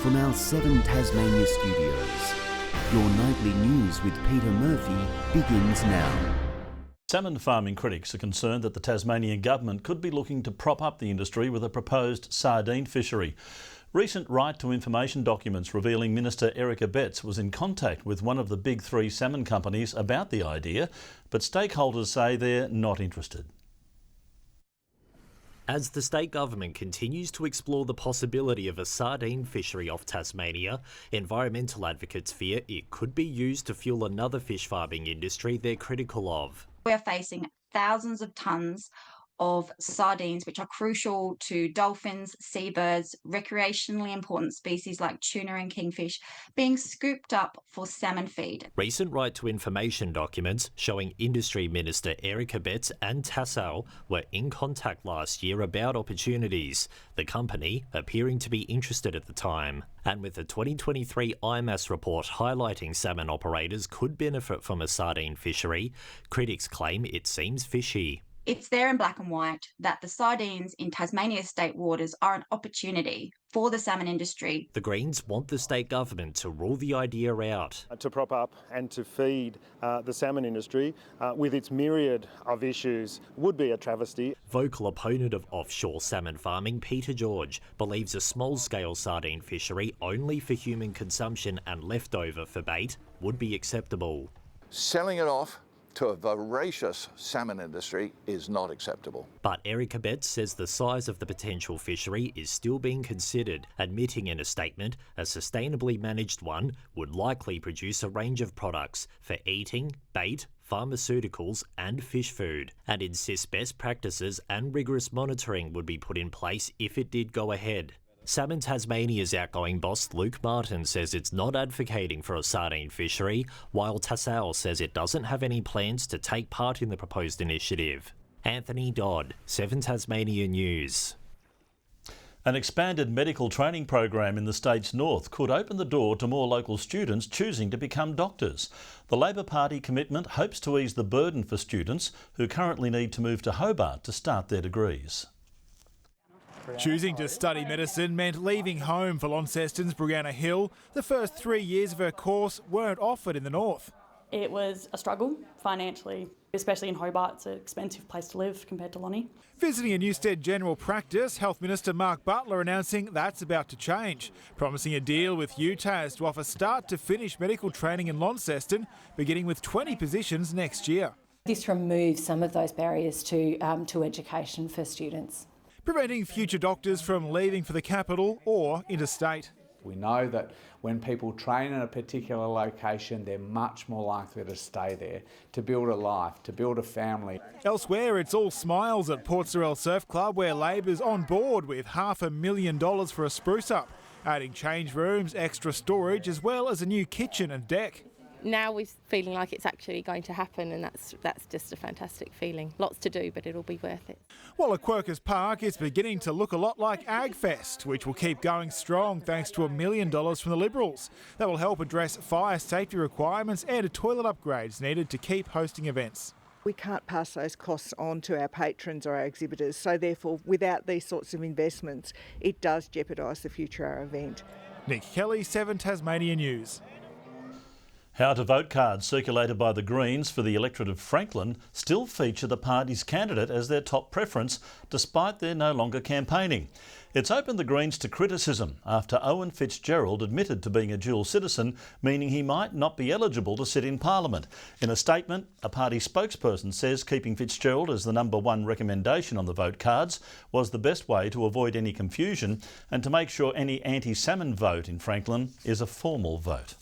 from our 7 Tasmania studios. Your nightly news with Peter Murphy begins now. Salmon farming critics are concerned that the Tasmanian government could be looking to prop up the industry with a proposed sardine fishery. Recent right to information documents revealing Minister Erica Betts was in contact with one of the big 3 salmon companies about the idea, but stakeholders say they're not interested. As the state government continues to explore the possibility of a sardine fishery off Tasmania, environmental advocates fear it could be used to fuel another fish farming industry they're critical of. We're facing thousands of tonnes of sardines, which are crucial to dolphins, seabirds, recreationally important species like tuna and kingfish, being scooped up for salmon feed. Recent right to information documents showing Industry Minister Erica Betts and Tassal were in contact last year about opportunities, the company appearing to be interested at the time. And with the 2023 IMAS report highlighting salmon operators could benefit from a sardine fishery, critics claim it seems fishy. It's there in black and white that the sardines in Tasmania's state waters are an opportunity for the salmon industry. The Greens want the state government to rule the idea out. To prop up and to feed the salmon industry with its myriad of issues would be a travesty. Vocal opponent of offshore salmon farming, Peter George, believes a small-scale sardine fishery only for human consumption and leftover for bait would be acceptable. Selling it off to a voracious salmon industry is not acceptable. But Erica Betts says the size of the potential fishery is still being considered, admitting in a statement a sustainably managed one would likely produce a range of products for eating, bait, pharmaceuticals and fish food, and insists best practices and rigorous monitoring would be put in place if it did go ahead. Salmon Tasmania's outgoing boss Luke Martin says it's not advocating for a sardine fishery, while Tassal says it doesn't have any plans to take part in the proposed initiative. Anthony Dodd, 7 Tasmania News. An expanded medical training program in the state's north could open the door to more local students choosing to become doctors. The Labor Party commitment hopes to ease the burden for students who currently need to move to Hobart to start their degrees. Choosing to study medicine meant leaving home for Launceston's Brianna Hill. The first 3 years of her course weren't offered in the north. It was a struggle financially, especially in Hobart. It's an expensive place to live compared to Lonnie. Visiting a Newstead General Practice, Health Minister Mark Butler announcing that's about to change, promising a deal with UTAS to offer start to finish medical training in Launceston, beginning with 20 positions next year. This removes some of those barriers to education for students, preventing future doctors from leaving for the capital or interstate. We know that when people train in a particular location, they're much more likely to stay there, to build a life, to build a family. Elsewhere, it's all smiles at Port Sorell Surf Club, where Labor's on board with $500,000 for a spruce up, adding change rooms, extra storage, as well as a new kitchen and deck. Now we're feeling like it's actually going to happen, and that's just a fantastic feeling. Lots to do, but it'll be worth it. While at Quirkers Park, it's beginning to look a lot like AgFest, which will keep going strong thanks to $1 million from the Liberals. That will help address fire safety requirements and toilet upgrades needed to keep hosting events. We can't pass those costs on to our patrons or our exhibitors, so therefore without these sorts of investments, it does jeopardise the future of our event. Nick Kelly, 7 Tasmania News. How to vote cards circulated by the Greens for the electorate of Franklin still feature the party's candidate as their top preference, despite their no longer campaigning. It's opened the Greens to criticism after Owen Fitzgerald admitted to being a dual citizen, meaning he might not be eligible to sit in Parliament. In a statement, a party spokesperson says keeping Fitzgerald as the #1 recommendation on the vote cards was the best way to avoid any confusion and to make sure any anti-salmon vote in Franklin is a formal vote.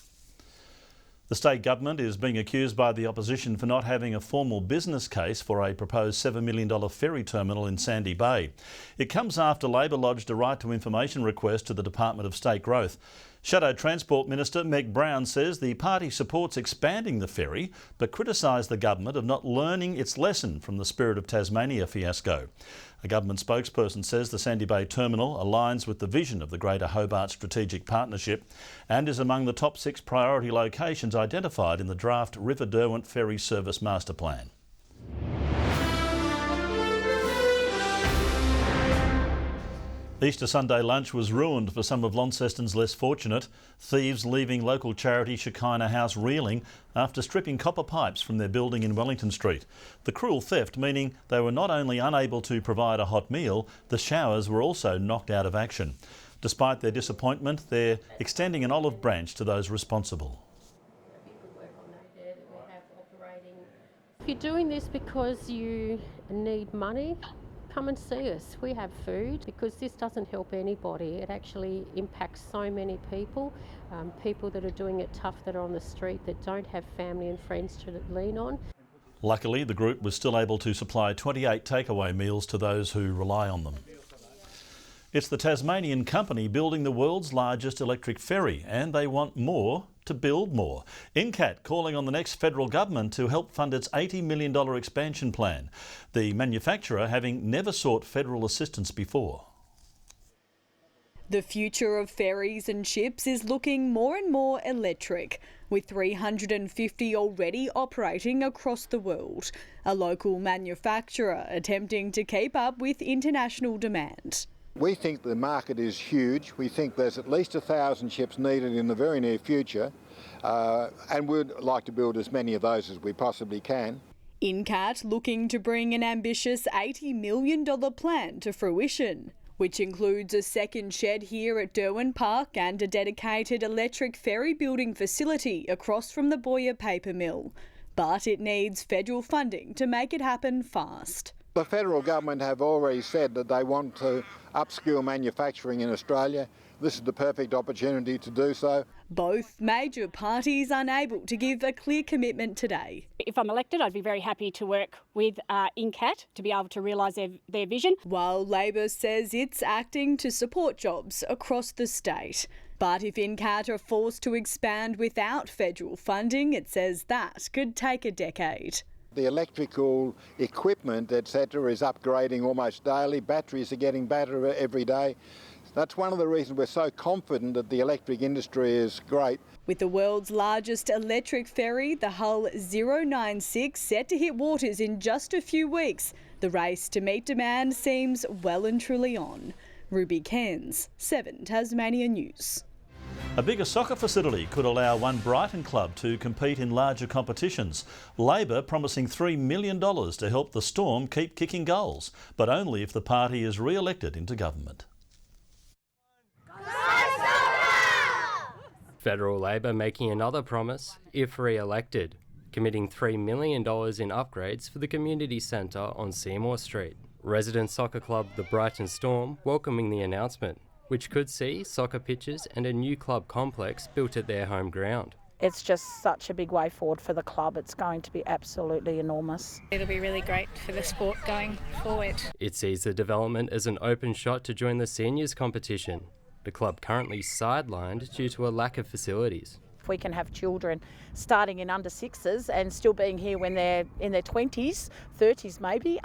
The state government is being accused by the opposition for not having a formal business case for a proposed $7 million ferry terminal in Sandy Bay. It comes after Labor lodged a right to information request to the Department of State Growth. Shadow Transport Minister Meg Brown says the party supports expanding the ferry, but criticised the government of not learning its lesson from the Spirit of Tasmania fiasco. A government spokesperson says the Sandy Bay terminal aligns with the vision of the Greater Hobart Strategic Partnership and is among the top 6 priority locations identified in the draft River Derwent Ferry Service Master Plan. Easter Sunday lunch was ruined for some of Launceston's less fortunate. Thieves leaving local charity Shikina House reeling after stripping copper pipes from their building in Wellington Street. The cruel theft meaning they were not only unable to provide a hot meal, the showers were also knocked out of action. Despite their disappointment, they're extending an olive branch to those responsible. If you're doing this because you need money, come and see us. We have food, because this doesn't help anybody. It actually impacts so many people, people that are doing it tough, that are on the street, that don't have family and friends to lean on. Luckily, the group was still able to supply 28 takeaway meals to those who rely on them. It's the Tasmanian company building the world's largest electric ferry, and they want more to build more. INCAT calling on the next federal government to help fund its $80 million expansion plan, the manufacturer having never sought federal assistance before. The future of ferries and ships is looking more and more electric, with 350 already operating across the world. A local manufacturer attempting to keep up with international demand. We think the market is huge. We think there's at least 1,000 ships needed in the very near future, and we'd like to build as many of those as we possibly can. INCAT looking to bring an ambitious $80 million plan to fruition, which includes a second shed here at Derwin Park and a dedicated electric ferry building facility across from the Boyer paper mill. But it needs federal funding to make it happen fast. The federal government have already said that they want to upskill manufacturing in Australia. This is the perfect opportunity to do so. Both major parties unable to give a clear commitment today. If I'm elected, I'd be very happy to work with INCAT to be able to realise their vision. While Labor says it's acting to support jobs across the state. But if INCAT are forced to expand without federal funding, it says that could take a decade. The electrical equipment, etc., is upgrading almost daily. Batteries are getting better every day. That's one of the reasons we're so confident that the electric industry is great. With the world's largest electric ferry, the Hull 096, set to hit waters in just a few weeks, the race to meet demand seems well and truly on. Ruby Cairns, 7 Tasmania News. A bigger soccer facility could allow one Brighton club to compete in larger competitions. Labor promising $3 million to help the Storm keep kicking goals, but only if the party is re-elected into government. Federal Labor making another promise if re-elected, committing $3 million in upgrades for the community centre on Seymour Street. Resident soccer club the Brighton Storm welcoming the announcement, which could see soccer pitches and a new club complex built at their home ground. It's just such a big way forward for the club. It's going to be absolutely enormous. It'll be really great for the sport going forward. It sees the development as an open shot to join the seniors competition. The club currently sidelined due to a lack of facilities. If we can have children starting in under sixes and still being here when they're in their 20s, 30s maybe,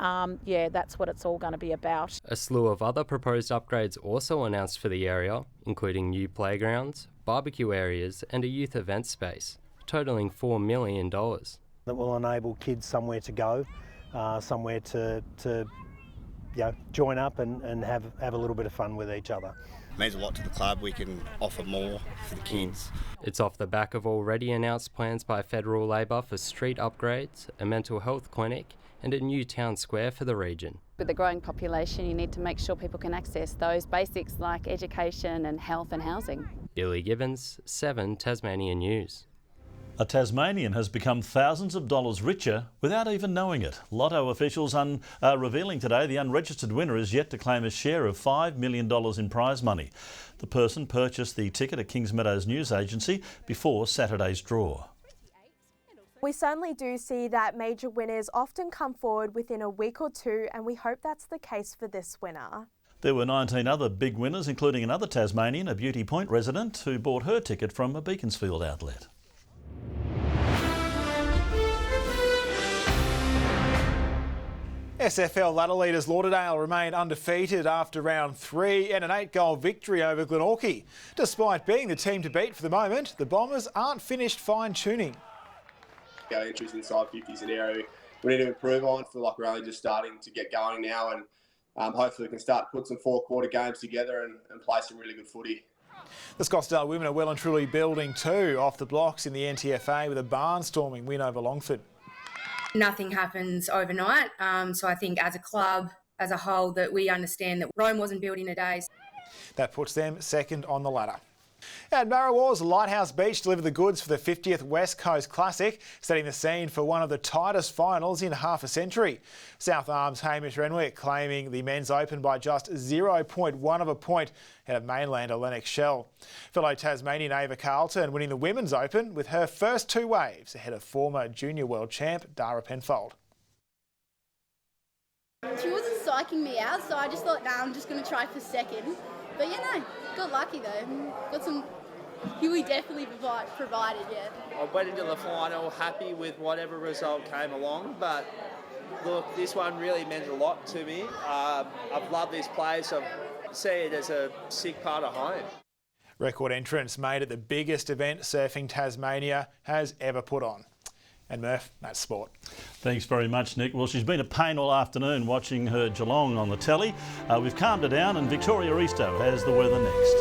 yeah, that's what it's all going to be about. A slew of other proposed upgrades also announced for the area, including new playgrounds, barbecue areas and a youth event space, totalling $4 million. That will enable kids somewhere to go, somewhere to join up and have a little bit of fun with each other. It means a lot to the club. We can offer more for the kids. It's off the back of already announced plans by Federal Labor for street upgrades, a mental health clinic and a new town square for the region. With a growing population, you need to make sure people can access those basics like education and health and housing. Billy Gibbons, 7 Tasmania News. A Tasmanian has become thousands of dollars richer without even knowing it. Lotto officials are revealing today the unregistered winner is yet to claim a share of $5 million in prize money. The person purchased the ticket at Kingsmeadows News Agency before Saturday's draw. We certainly do see that major winners often come forward within a week or two, and we hope that's the case for this winner. There were 19 other big winners, including another Tasmanian, a Beauty Point resident, who bought her ticket from a Beaconsfield outlet. SFL ladder leaders Lauderdale remain undefeated after round 3 and an 8-goal victory over Glenorchy. Despite being the team to beat for the moment, the Bombers aren't finished fine-tuning. Our entries inside 50 is an area we need to improve on. I feel like we're only just starting to get going now, and hopefully we can start to put some 4-quarter games together and play some really good footy. The Scottsdale women are well and truly building too, off the blocks in the NTFA with a barnstorming win over Longford. Nothing happens overnight, so I think as a club, as a whole, that we understand that Rome wasn't built in a day. That puts them second on the ladder. And Marrawar's Lighthouse Beach delivered the goods for the 50th West Coast Classic, setting the scene for one of the tightest finals in half a century. South Arms' Hamish Renwick claiming the men's open by just 0.1 of a point ahead of mainlander Lennox Shell. Fellow Tasmanian Ava Carlton winning the women's open with her first 2 waves ahead of former junior world champ Dara Penfold. She wasn't psyching me out, so I just thought, I'm just going to try for second. But got lucky though. Got some Huey definitely provided, yeah. I went into the final happy with whatever result came along, but look, this one really meant a lot to me. I've loved this place. I see it as a sick part of home. Record entrance made at the biggest event Surfing Tasmania has ever put on. And Murph, that's sport. Thanks very much, Nick. Well, she's been a pain all afternoon watching her Geelong on the telly. We've calmed her down, and Victoria Easto has the weather next.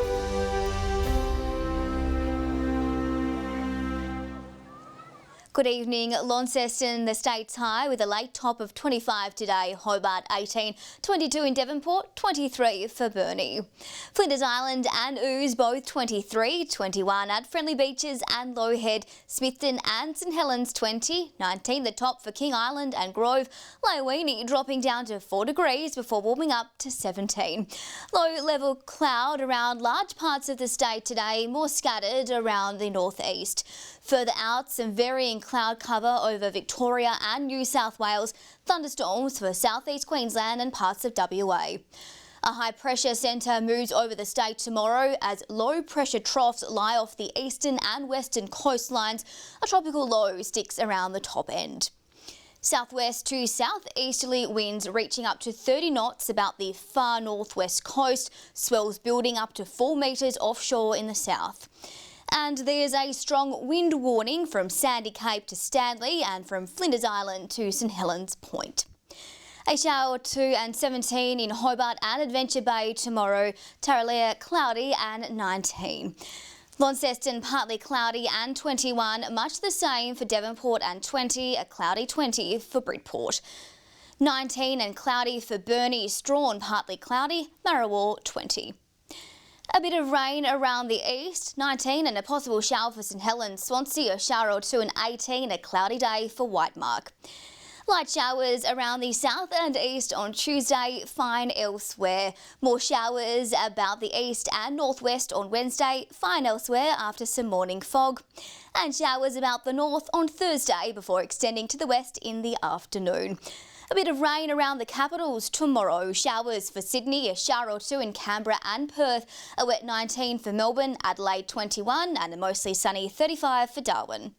Good evening. Launceston, the state's high with a late top of 25 today. Hobart 18, 22 in Devonport, 23 for Burnie. Flinders Island and Ooze both 23, 21 at Friendly Beaches and Low Head. Smithton and St Helens 20, 19 the top for King Island and Grove. Laiwini dropping down to 4 degrees before warming up to 17. Low level cloud around large parts of the state today, more scattered around the northeast. Further out, some varying cloud cover over Victoria and New South Wales, thunderstorms for southeast Queensland and parts of WA. A high pressure centre moves over the state tomorrow as low pressure troughs lie off the eastern and western coastlines. A tropical low sticks around the top end. Southwest to southeasterly winds reaching up to 30 knots about the far northwest coast, swells building up to 4 metres offshore in the south. And there's a strong wind warning from Sandy Cape to Stanley and from Flinders Island to St Helens Point. A shower or 2 and 17 in Hobart and Adventure Bay tomorrow. Tarraleah cloudy and 19. Launceston partly cloudy and 21, much the same for Devonport and 20, a cloudy 20 for Bridport. 19 and cloudy for Burnie, Strawn partly cloudy, Marrawar 20. A bit of rain around the east, 19 and a possible shower for St Helens, Swansea, a shower or 2 and 18, a cloudy day for Whitemark. Light showers around the south and east on Tuesday, fine elsewhere. More showers about the east and northwest on Wednesday, fine elsewhere after some morning fog. And showers about the north on Thursday before extending to the west in the afternoon. A bit of rain around the capitals tomorrow. Showers for Sydney, a shower or 2 in Canberra and Perth. A wet 19 for Melbourne, Adelaide 21 and a mostly sunny 35 for Darwin.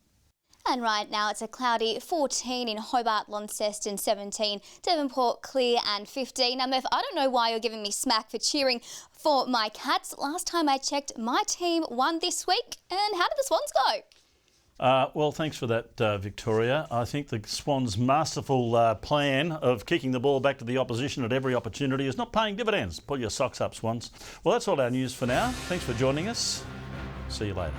And right now it's a cloudy 14 in Hobart, Launceston 17, Devonport clear and 15. Now Murph, I don't know why you're giving me smack for cheering for my Cats. Last time I checked, my team won this week. And how did the Swans go? Well, thanks for that, Victoria. I think the Swans' masterful plan of kicking the ball back to the opposition at every opportunity is not paying dividends. Pull your socks up, Swans. Well, that's all our news for now. Thanks for joining us. See you later.